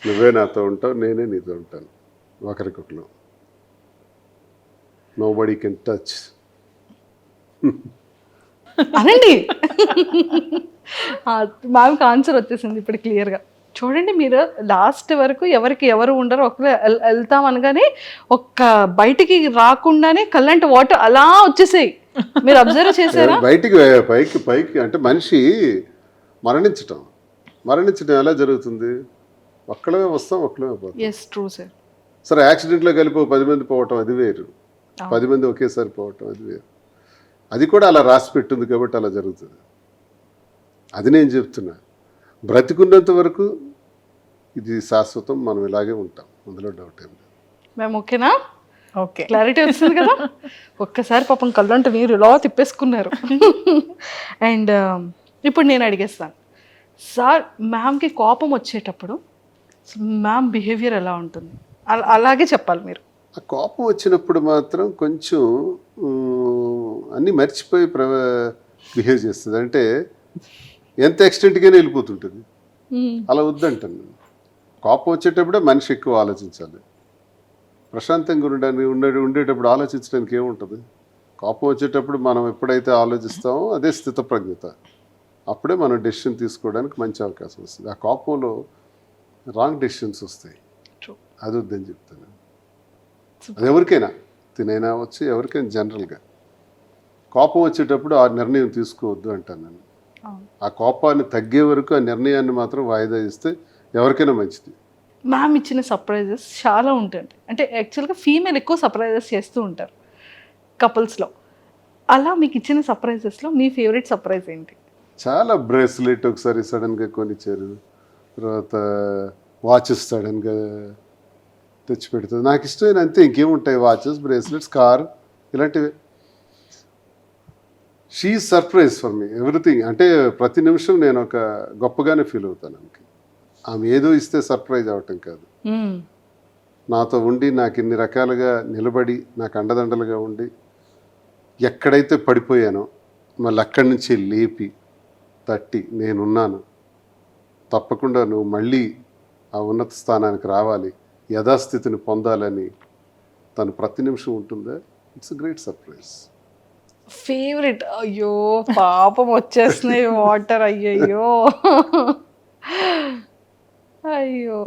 నువ్వే నాతో ఉంటావు, నేనే నీతో ఉంటాను, ఒకరికొకరు. Nobody can touch. అనండి. మ్యామ్కి ఆన్సర్ వచ్చేసింది ఇప్పుడు క్లియర్గా. చూడండి మీరు లాస్ట్ వరకు ఎవరికి ఎవరు ఉండరు, ఒకరు వెళ్తాం అనగానే ఒక్క బయటికి రాకుండానే కల్లంటి వాటర్ అలా వచ్చేసాయి. మీరు అబ్జర్వ్ చేశారా? బయటికి పైకి పైకి అంటే మనిషి మరణించడం ఎలా జరుగుతుంది? ఒక్కడమే వస్తాం, ఒక్కడమే పోతాం. Yes, true sir. సరే, యాక్సిడెంట్లో కలిపి 10 మంది పోవటం అది వేరు, 10 మంది ఒకేసారి పోవటం అది వేరు. అది కూడా అలా రాసి పెట్టింది కాబట్టి అలా జరుగుతుంది. అది నేను చెప్తున్నా. బ్రతికున్నంత వరకు ఇది శాశ్వతం, మనం ఇలాగే ఉంటాం, అందులో డౌట్ ఏం లేదు. మేము ఓకేనా? ఓకే, క్లారిటీ వచ్చింది కదా. ఒక్కసారి పాపం కళ్ళంటే మీరు ఇలా తిప్పేసుకున్నారు. అండ్ ఇప్పుడు నేను అడిగేస్తాను సార్, మ్యామ్కి కోపం వచ్చేటప్పుడు మ్యామ్ బిహేవియర్ ఎలా ఉంటుంది? అలాగే చెప్పాలి మీరు. ఆ కోపం వచ్చినప్పుడు మాత్రం కొంచెం అన్నీ మర్చిపోయి బిహేవ్ చేస్తుంది. అంటే ఎంత ఎక్స్టెంట్గానే వెళ్ళిపోతుంటుంది. అలా వద్దంటాను నేను. కోపం వచ్చేటప్పుడే మనిషి ఎక్కువ ఆలోచించాలి. ప్రశాంతంగా ఉండేటప్పుడు ఆలోచించడానికి ఏముంటుంది? కోపం వచ్చేటప్పుడు మనం ఎప్పుడైతే ఆలోచిస్తామో అదే స్థితప్రజ్ఞత. అప్పుడే మనం డెసిషన్ తీసుకోవడానికి మంచి అవకాశం వస్తుంది. ఆ కోపంలో రాంగ్ డెసిషన్స్ వస్తాయి. అది వద్దని చెప్తాను. అది ఎవరికైనా, తినైనా వచ్చి ఎవరికైనా జనరల్గా కోపం వచ్చేటప్పుడు ఆ నిర్ణయం తీసుకోవద్దు అంటాను నేను. ఆ కోపాన్ని తగ్గే వరకు ఆ నిర్ణయాన్ని మాత్రం వాయిదా ఇస్తే ఎవరికైనా మంచిది. మ్యామ్ ఇచ్చిన సర్ప్రైజెస్ చాలా ఉంటాయి. అంటే యాక్చువల్గా ఫీమేల్ ఎక్కువ సర్ప్రైజెస్ చేస్తూ ఉంటారు కపుల్స్లో. అలా మీకు ఇచ్చిన సర్ప్రైజెస్లో మీ ఫేవరెట్ సర్ప్రైజ్ ఏంటి? చాలా బ్రేస్లెట్ ఒకసారి సడన్గా కొనిచ్చారు, తర్వాత వాచెస్ సడన్గా తెచ్చి పెడుతుంది. నాకు ఇష్టమైన అంతే, ఇంకేముంటాయి? వాచెస్, బ్రేస్లెట్స్, కార్, ఇలాంటివి. She surprise for me everything. అంటే ప్రతి నిమిషం నేను ఒక గొప్పగానే ఫీల్ అవుతాను ఆమెకి. ఆమె ఏదో ఇస్తే సర్ప్రైజ్ అవటం కాదు, నాతో ఉండి నాకు ఇన్ని రకాలుగా నిలబడి నాకు అండదండలుగా ఉండి ఎక్కడైతే పడిపోయానో మళ్ళీ అక్కడి నుంచి లేపి తట్టి నేనున్నాను, తప్పకుండా నువ్వు మళ్ళీ ఆ ఉన్నత స్థానానికి రావాలి, యథాస్థితిని పొందాలని తను ప్రతి నిమిషం ఉంటుందా. It's great surprise. ఫేవరెట్? అయ్యో పాపం వచ్చేస్తున్నాయి వాటర్. అయ్యయ్యో అయ్యో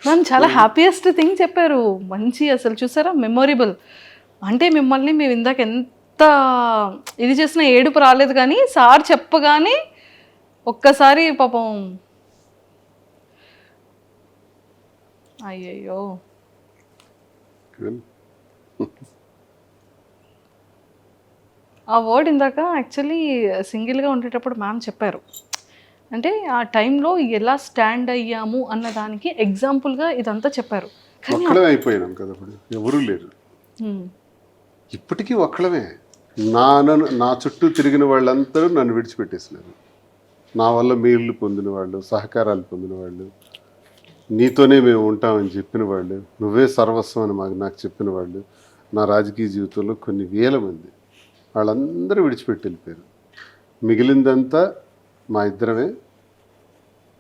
మ్యామ్ చాలా హ్యాపీయెస్ట్ థింగ్ చెప్పారు. మంచి అసలు చూసారా, మెమొరబుల్. అంటే మిమ్మల్ని మేము ఇందాక ఎంత ఇది చేసిన ఏడుపు రాలేదు, కానీ సార్ చెప్పగానే ఒక్కసారి పాపం అయ్యయ్యో. ఆ వర్డ్ ఇందాక యాక్చువల్లీ సింగిల్గా ఉండేటప్పుడు మ్యామ్ చెప్పారు. అంటే ఆ టైంలో ఎలా స్టాండ్ అయ్యాము అన్న దానికి ఎగ్జాంపుల్గా ఇదంతా చెప్పారు. ఒక్కడే అయిపోయినాం కదా, ఇప్పుడు ఎవరూ లేరు. ఇప్పటికీ ఒక్కడమే. నా చుట్టూ తిరిగిన వాళ్ళందరూ నన్ను విడిచిపెట్టేసినారు. నా వల్ల మేళ్ళు పొందిన వాళ్ళు, సహకారాలు పొందిన వాళ్ళు, నీతోనే మేము ఉంటామని చెప్పిన వాళ్ళు, నువ్వే సర్వస్వం అని నాకు చెప్పిన వాళ్ళు, నా రాజకీయ జీవితంలో కొన్ని వేల మంది, వాళ్ళందరూ విడిచిపెట్టి వెళ్ళిపోయారు. మిగిలిందంతా మా ఇద్దరమే.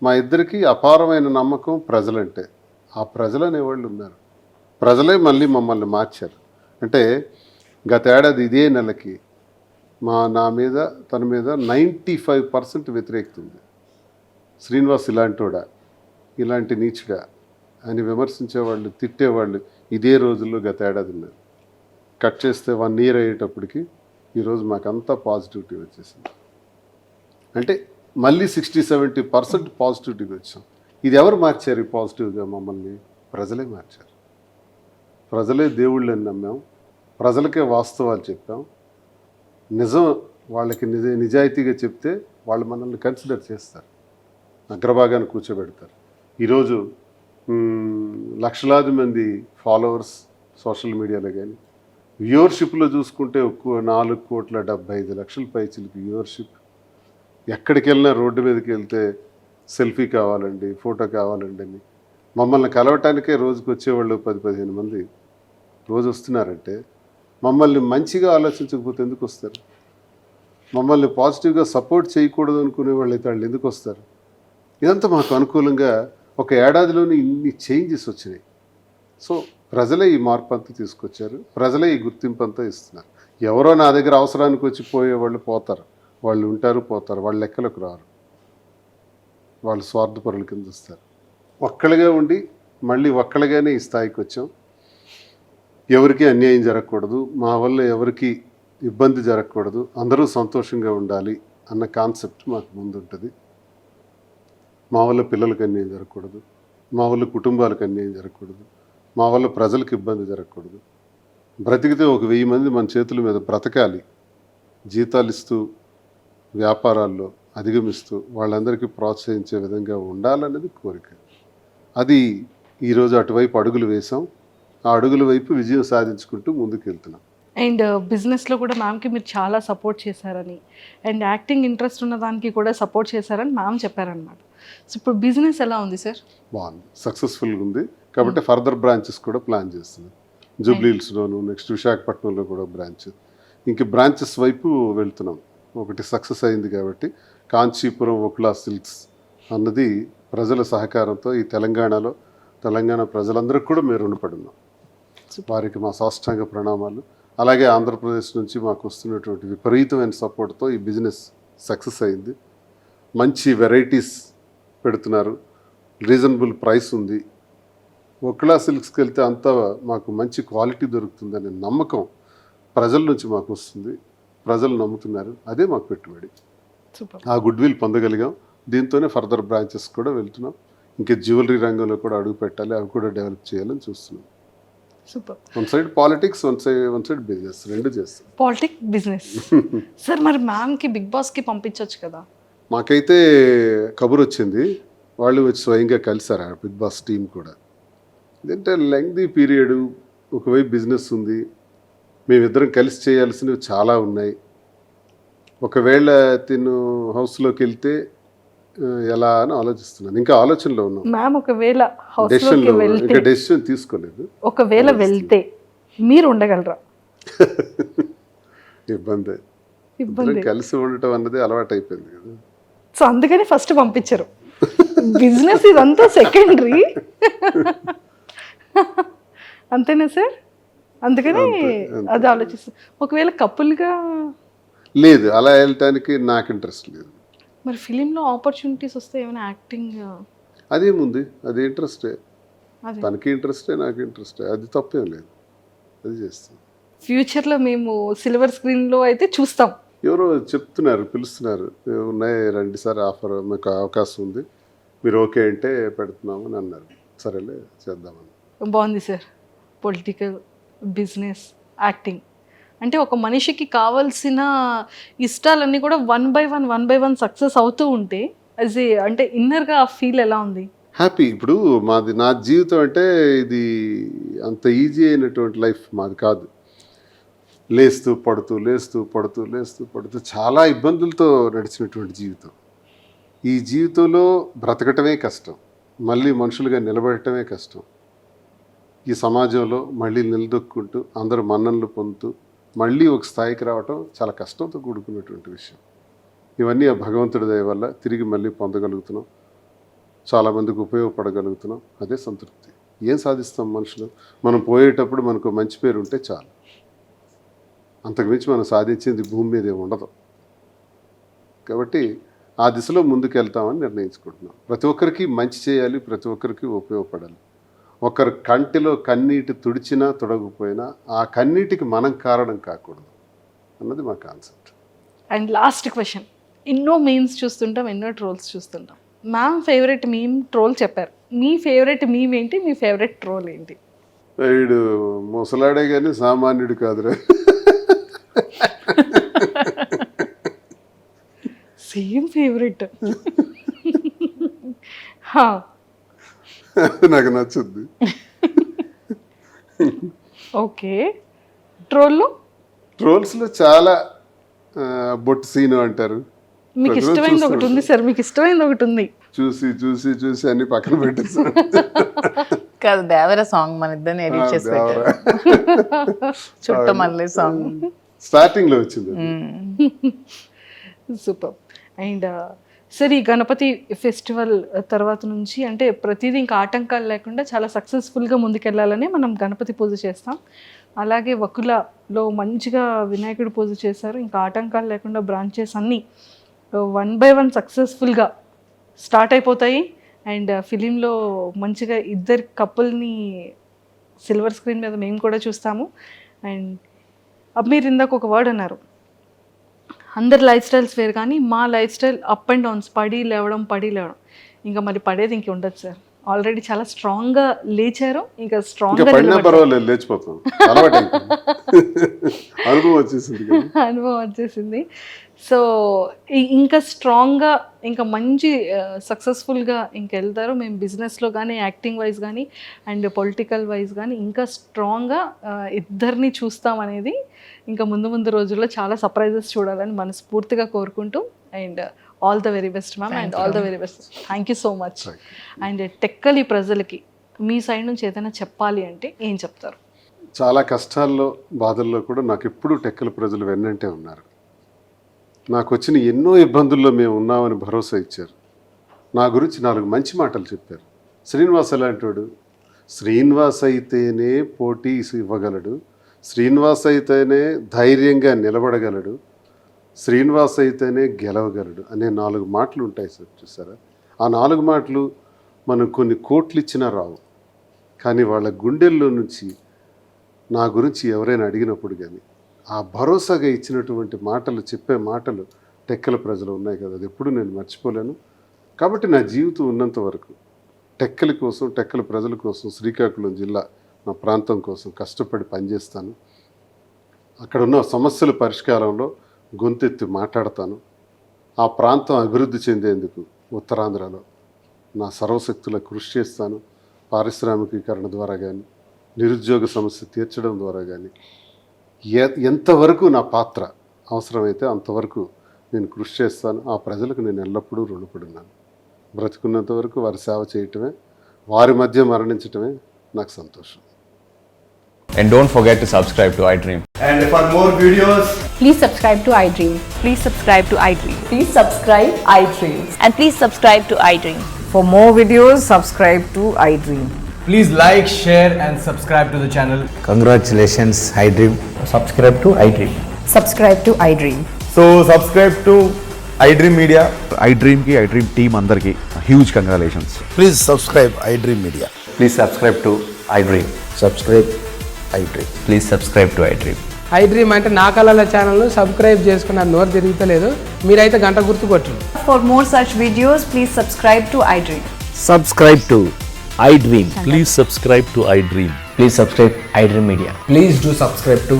మా ఇద్దరికి అపారమైన నమ్మకం ప్రజలంటే. ఆ ప్రజలు అనేవాళ్ళు ఉన్నారు. ప్రజలే మళ్ళీ మమ్మల్ని మార్చారు. అంటే గత ఏడాది ఇదే నెలకి నా మీద తన మీద 95% వ్యతిరేకత ఉంది. శ్రీనివాస్ ఇలాంటోడా, ఇలాంటి నీచుడా అని విమర్శించేవాళ్ళు, తిట్టేవాళ్ళు ఇదే రోజుల్లో గత ఏడాది ఉన్నారు. కట్ చేస్తే 1 year అయ్యేటప్పటికి ఈరోజు మాకంతా పాజిటివిటీ వచ్చేసింది. అంటే మళ్ళీ 60-70% పాజిటివిటీకి వచ్చాం. ఇది ఎవరు మార్చారు ఈ పాజిటివ్గా? మమ్మల్ని ప్రజలే మార్చారు. ప్రజలే దేవుళ్ళని నమ్మాం, ప్రజలకే వాస్తవాలు చెప్పాం. నిజం వాళ్ళకి నిజాయితీగా చెప్తే వాళ్ళు మనల్ని కన్సిడర్ చేస్తారు, అగ్రభాగాన్ని కూర్చోబెడతారు. ఈరోజు లక్షలాది మంది ఫాలోవర్స్ సోషల్ మీడియాలో కానీ, వ్యూవర్షిప్లో చూసుకుంటే 4,75,00,000 పైచిలకి వ్యూవర్షిప్. ఎక్కడికి వెళ్ళినా రోడ్డు మీదకి వెళ్తే సెల్ఫీ కావాలండి, ఫోటో కావాలండి అని మమ్మల్ని కలవటానికే రోజుకి వచ్చేవాళ్ళు 10-15 మంది రోజు వస్తున్నారంటే మమ్మల్ని మంచిగా ఆలోచించకపోతే ఎందుకు వస్తారు? మమ్మల్ని పాజిటివ్గా సపోర్ట్ చేయకూడదు అనుకునే వాళ్ళు అయితే వాళ్ళు ఎందుకు వస్తారు? ఇదంతా మాకు అనుకూలంగా ఒక ఏడాదిలోనే ఇన్ని చేంజెస్ వచ్చినాయి. సో ప్రజలే ఈ మార్పు అంతా తీసుకొచ్చారు, ప్రజలే ఈ గుర్తింపు అంతా ఇస్తున్నారు. ఎవరో నా దగ్గర అవసరానికి వచ్చి పోయేవాళ్ళు పోతారు, వాళ్ళు ఉంటారు పోతారు, వాళ్ళ లెక్కలకు రారు, వాళ్ళు స్వార్థపరుల కింద వస్తారు. ఒక్కళ్ళగా ఉండి మళ్ళీ ఒక్కళ్ళగానే ఈ స్థాయికి వచ్చాం. ఎవరికి అన్యాయం జరగకూడదు, మా వల్ల ఎవరికి ఇబ్బంది జరగకూడదు, అందరూ సంతోషంగా ఉండాలి అన్న కాన్సెప్ట్ మాకు ముందు ఉంటుంది. మా వల్ల పిల్లలకు అన్యాయం జరగకూడదు, మా వల్ల కుటుంబాలకు అన్యాయం జరగకూడదు, మా వల్ల ప్రజలకు ఇబ్బంది జరగకూడదు. బ్రతికితే 1000 మంది మన చేతుల మీద బ్రతకాలి, జీతాలు ఇస్తూ వ్యాపారాల్లో అధిగమిస్తూ వాళ్ళందరికీ ప్రోత్సహించే విధంగా ఉండాలనేది కోరిక. అది ఈరోజు అటువైపు అడుగులు వేసాం. ఆ అడుగుల వైపు విజయం సాధించుకుంటూ ముందుకు వెళ్తున్నాం. అండ్ బిజినెస్లో కూడా మ్యామ్కి మీరు చాలా సపోర్ట్ చేశారని, అండ్ యాక్టింగ్ ఇంట్రెస్ట్ ఉన్న దానికి కూడా సపోర్ట్ చేశారని మ్యామ్ చెప్పారనమాట. సో ఇప్పుడు బిజినెస్ ఎలా ఉంది సార్? బాగుంది, సక్సెస్ఫుల్గా ఉంది. కాబట్టి ఫర్దర్ బ్రాంచెస్ కూడా ప్లాన్ చేస్తున్నాం. జూబ్లీ హిల్స్లోను, నెక్స్ట్ విశాఖపట్నంలో కూడా బ్రాంచ్, ఇంక బ్రాంచెస్ వైపు వెళ్తున్నాం. ఒకటి సక్సెస్ అయింది కాబట్టి కాంచీపురం ఒక్లా సిల్క్స్ అన్నది ప్రజల సహకారంతో ఈ తెలంగాణ ప్రజలందరికీ కూడా మేము రుణపడి ఉన్నాం. వారికి మా సాష్టాంగ ప్రణామాలు. అలాగే ఆంధ్రప్రదేశ్ నుంచి మాకు వస్తున్నటువంటి విపరీతమైన సపోర్ట్తో ఈ బిజినెస్ సక్సెస్ అయింది. మంచి వెరైటీస్ పెడుతున్నారు, రీజనబుల్ ప్రైస్ ఉంది. ఒక్లా సిల్క్స్కి వెళ్తే అంతా మాకు మంచి క్వాలిటీ దొరుకుతుందనే నమ్మకం ప్రజల నుంచి మాకు వస్తుంది, ప్రజలు నమ్ముతున్నారు. అదే మాకు పెట్టుబడి. ఆ గుడ్ విల్ పొందగలిగాం. దీంతోనే ఫర్దర్ బ్రాంచెస్ కూడా వెళ్తున్నాం. ఇంకా జ్యువెలరీ రంగంలో కూడా అడుగు పెట్టాలి, అవి కూడా డెవలప్ చేయాలని చూస్తున్నాం. Super. One side politics, one side business, రెండు చేస్తాం. Politics, business. సార్ మరి మ్యామ్కి బిగ్ బాస్కి పంపించవచ్చు కదా? మాకైతే కబురు వచ్చింది, వాళ్ళు వచ్చి స్వయంగా కలిసారు ఆ బిగ్ బాస్ టీం కూడా. ఇదంటే లెంగ్దీ పీరియడ్, ఒకవైపు బిజినెస్ ఉంది, మేమిద్దరం కలిసి చేయాల్సినవి చాలా ఉన్నాయి. ఒకవేళ తిను హౌస్లోకి వెళ్తే ఎలా అని ఆలోచిస్తున్నాను. ఇంకా ఆలోచనలో ఉన్నాం. మ్యామ్ ఒకవేళ హౌస్లోకి వెళ్తే, ఇంకా డెసిషన్ తీసుకోలేదు. ఒకవేళ వెళ్తే మీరు ఉండగలరా? ఇబ్బంది. కలిసి ఉండటం అన్నది అలవాటు అయిపోయింది కదా. సో అందుకని ఫస్ట్ పంపించరు. బిజినెస్ ఇదంతా సెకండరీ. అంతేనా సార్? అందుకని అది ఆలోచిస్తాను. ఒకవేళ కపుల్గా లేదు, అలా వెళ్ళటానికి నాకు ఇంట్రెస్ట్ లేదు. మరి ఫిలింలో ఆపర్చునిటీస్ వస్తే ఏమైనా యాక్టింగ్ అదేముంది, అది ఇంట్రెస్టే. తనకి ఇంట్రెస్టే, నాకు ఇంట్రెస్టే, అది తప్పేం లేదు, అది చేస్తాం. ఫ్యూచర్లో మేము సిల్వర్ స్క్రీన్లో అయితే చూస్తాం. ఎవరో చెప్తున్నారు, పిలుస్తున్నారు, ఉన్నాయి రండి సార్, ఆఫర్ మీకు అవకాశం ఉంది, మీరు ఓకే అంటే పెడుతున్నాము అని అన్నారు. సరేలే చేద్దామని. బాగుంది సార్. పొలిటికల్, బిజినెస్, యాక్టింగ్ అంటే ఒక మనిషికి కావాల్సిన ఇష్టాలన్నీ కూడా వన్ బై వన్ సక్సెస్ అవుతూ ఉంటే అంటే ఇన్నర్గా ఆ ఫీల్ ఎలా ఉంది? హ్యాపీ. ఇప్పుడు నా జీవితం అంటే ఇది అంత ఈజీ అయినటువంటి లైఫ్ మాది కాదు. లేస్తూ పడుతూ చాలా ఇబ్బందులతో నడిచినటువంటి జీవితం. ఈ జీవితంలో బ్రతకటమే కష్టం, మళ్ళీ మనుషులుగా నిలబడటమే కష్టం. ఈ సమాజంలో మళ్ళీ నిలదొక్కుంటూ అందరూ మన్ననలు పొందుతూ మళ్ళీ ఒక స్థాయికి రావటం చాలా కష్టంతో కూడుకున్నటువంటి విషయం. ఇవన్నీ ఆ భగవంతుడి దయ వల్ల తిరిగి మళ్ళీ పొందగలుగుతున్నాం, చాలామందికి ఉపయోగపడగలుగుతున్నాం. అదే సంతృప్తి. ఏం సాధిస్తాం మనుషులు? మనం పోయేటప్పుడు మనకు మంచి పేరు ఉంటే చాలు, అంతకుమించి మనం సాధించింది భూమి మీద ఏమి ఉండదు. కాబట్టి ఆ దిశలో ముందుకు వెళ్తామని నిర్ణయించుకుంటున్నాం. ప్రతి ఒక్కరికి మంచి చేయాలి, ప్రతి ఒక్కరికి ఉపయోగపడాలి. ఒకరి కంటిలో కన్నీటి తుడిచినా తుడగపోయినా ఆ కన్నీటికి మనం కారణం కాకూడదు అన్నది మా కాన్సెప్ట్. అండ్ లాస్ట్ క్వశ్చన్, ఎన్నో మీమ్స్ చూస్తుంటాం, ఎన్నో ట్రోల్స్ చూస్తుంటాం. మ్యామ్ ఫేవరెట్ మీమ్ ట్రోల్ చెప్పారు, మీ ఫేవరెట్ మీమ్ ఏంటి, మీ ఫేవరెట్ ట్రోల్ ఏంటి? వీడు ముసలాడే కానీ సామాన్యుడు కాదురా. Same favourite. నాకు నచ్చుద్ది. ఓకే. ట్రోల్స్లో చాలా బొట్టు సీను అంటారు. మీకు ఇష్టమైనది ఒకటి ఉంది సార్, మీకు ఇష్టమైనది ఒకటి ఉంది. చూసి అన్ని పక్కన పెట్టేసారు. కాదు, దేవర సాంగ్ మన ఇద్దరిని ఎడిట్ చేసి పెట్టారు. చుట్టమల్లి సాంగ్ స్టార్టింగ్ లో వచ్చింది. సూపర్. అండ్ సార్ ఈ గణపతి ఫెస్టివల్ తర్వాత నుంచి అంటే ప్రతిదీ ఇంకా ఆటంకాలు లేకుండా చాలా సక్సెస్ఫుల్గా ముందుకెళ్ళాలని మనం గణపతి పూజ చేస్తాం. అలాగే వకులలో మంచిగా వినాయకుడు పూజ చేశారు. ఇంకా ఆటంకాలు లేకుండా బ్రాంచెస్ అన్నీ 1 by 1 సక్సెస్ఫుల్గా స్టార్ట్ అయిపోతాయి. అండ్ ఫిలింలో మంచిగా ఇద్దరు కపుల్ని సిల్వర్ స్క్రీన్ మీద మేము కూడా చూస్తాము. అండ్ మీరు ఇందాక ఒక వర్డ్ అన్నారు, అందరి లైఫ్ స్టైల్స్ వేరు కానీ మా life style up and downs, పడి లేవడం. ఇంకా మరి పడేది ఇంక ఉండదు సార్. ఆల్రెడీ చాలా స్ట్రాంగ్గా లేచారు, ఇంకా స్ట్రాంగ్గా పడినా పర్వాలేదు, లేచిపోతాం. అనుభవం వచ్చేసింది. సో ఇంకా స్ట్రాంగ్గా ఇంకా మంచి సక్సెస్ఫుల్గా ఇంకా వెళ్తారు. మేము బిజినెస్లో కానీ, యాక్టింగ్ వైజ్ కానీ, అండ్ పొలిటికల్ వైజ్ కానీ ఇంకా స్ట్రాంగ్గా ఇద్దరిని చూస్తామనేది ఇంకా ముందు రోజుల్లో చాలా సర్ప్రైజెస్ చూడాలని మనస్ఫూర్తిగా కోరుకుంటూ, and all the very best ma'am, and all the very best. Thank you so much. And Tekkali ప్రజలకి మీ సైడ్ నుంచి ఏదైనా చెప్పాలి అంటే ఏం చెప్తారు? చాలా కష్టాల్లో బాధల్లో కూడా నాకు ఎప్పుడూ టెక్కల ప్రజలు వెన్నంటే ఉన్నారు. నాకు వచ్చిన ఎన్నో ఇబ్బందుల్లో మేము ఉన్నామని భరోసా ఇచ్చారు. నా గురించి 4 మంచి మాటలు చెప్పారు. శ్రీనివాస్ ఎలాంటివాడు? శ్రీనివాస్ అయితేనే పోటీ ఇవ్వగలడు, శ్రీనివాస్ అయితేనే ధైర్యంగా నిలబడగలడు, శ్రీనివాస్ అయితేనే గెలవగలడు అనే 4 మాటలు ఉంటాయి సార్. చూసారా, ఆ 4 మాటలు మనం కొన్ని కోట్లు ఇచ్చినా రావు. కానీ వాళ్ళ గుండెల్లో నుంచి నా గురించి ఎవరైనా అడిగినప్పుడు కానీ ఆ భరోసాగా ఇచ్చినటువంటి మాటలు, చెప్పే మాటలు టెక్కల ప్రజలు ఉన్నాయి కదా, అది ఎప్పుడు నేను మర్చిపోలేను. కాబట్టి నా జీవితం ఉన్నంత వరకు టెక్కల కోసం, టెక్కల ప్రజల కోసం, శ్రీకాకుళం జిల్లా నా ప్రాంతం కోసం కష్టపడి పనిచేస్తాను. అక్కడ ఉన్న సమస్యల పరిష్కారంలో గొంతెత్తి మాట్లాడతాను. ఆ ప్రాంతం అభివృద్ధి చెందేందుకు ఉత్తరాంధ్రలో నా సర్వశక్తుల కృషి చేస్తాను. పారిశ్రామికీకరణ ద్వారా కానీ, నిరుద్యోగ సమస్య తీర్చడం ద్వారా కానీ ఎంతవరకు నా పాత్ర అవసరమైతే అంతవరకు నేను కృషి చేస్తాను. ఆ ప్రజలకు నేను ఎల్లప్పుడూ రుణపడి ఉన్నాను. బ్రతికున్నంత వరకు వారి సేవ చేయటమే, వారి మధ్య మరణించటమే నాకు సంతోషం. And don't forget to subscribe to iDream. And for more videos, please subscribe to iDream. Please subscribe to iDream. Please subscribe iDream. And please subscribe to iDream. For more videos, subscribe to iDream. please like, share and subscribe to the channel. Congratulations, iDream. Subscribe to iDream. Subscribe to iDream. So subscribe to iDream Media. iDream ki iDream team andarki huge congratulations. Please subscribe iDream Media. Please subscribe to iDream. Subscribe iDream. Please subscribe to iDream. iDream అంటే నా కళల ఛానల్ను subscribe చేసుకున్న నోరు తిరుగుతలేదు, మీరైతే గంట గుర్తు కొట్టండి. For more such videos, please subscribe to iDream. Subscribe to iDream. Please subscribe to iDream. Please subscribe iDream Media. Please do subscribe to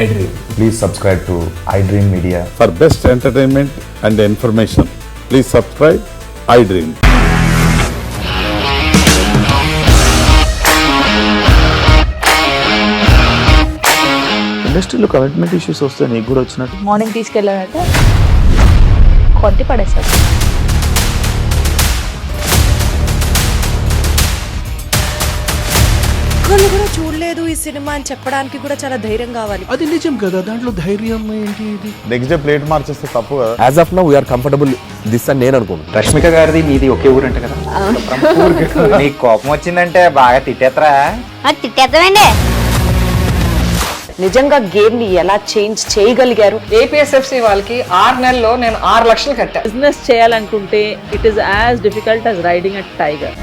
iDream. Please subscribe to iDream Media. For best entertainment and information, please subscribe iDream. ఇండస్ట్రీలో commitment issues వస్తే నీకు కూడా వచ్చినట్టు morning తీసుకెళ్ళాడంటే కొట్టి పడేసాడు. ఒక్కళ్ళు కూడా చూడలేదు ఈ సినిమా అని చెప్పడానికి కూడా చాలా ధైర్యం కావాలి. అది నిజం కదా, దాంట్లో ధైర్యం ఏంటి? ఇది నెక్స్ట్ డే ప్లేట్ మార్చేస్తే తప్పు కదా. As of now we are comfortable this అని నేను అనుకుంటున్నాను. రష్మిక గారిది మీది ఒకే ఊరు అంట కదా? నీకు కోపం వచ్చిందంటే బాగా తిట్టేత్తరా? తిట్టేద్దామండి. నిజంగా గేమ్ ని ఎలా చేంజ్ చేయగలిగారు? ఏపీఎస్ఎఫ్సి వాళ్ళకి 6 నెలల్లో నేను 6 లక్షలు కట్టా. బిజినెస్ చేయాలనుకుంటే it is as difficult as riding a tiger.